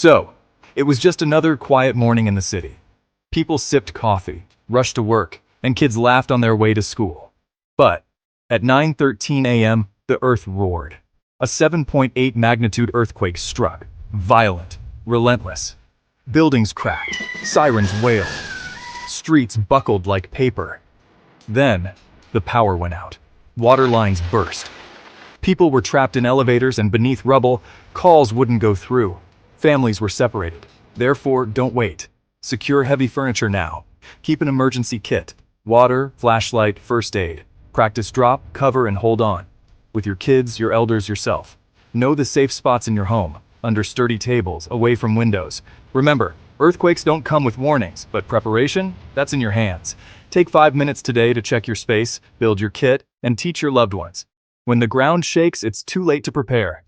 So, it was just another quiet morning in the city. People sipped coffee, rushed to work, and kids laughed on their way to school. But, at 9:13 a.m., the earth roared. A 7.8 magnitude earthquake struck, violent, relentless. Buildings cracked, sirens wailed, streets buckled like paper. Then, the power went out. Water lines burst. People were trapped in elevators and beneath rubble. Calls wouldn't go through. Families were separated. Therefore, don't wait. Secure heavy furniture now. Keep an emergency kit. Water, flashlight, first aid. Practice drop, cover, and hold on. With your kids, your elders, yourself. Know the safe spots in your home. Under sturdy tables, away from windows. Remember, earthquakes don't come with warnings, but preparation, that's in your hands. Take 5 minutes today to check your space, build your kit, and teach your loved ones. When the ground shakes, it's too late to prepare.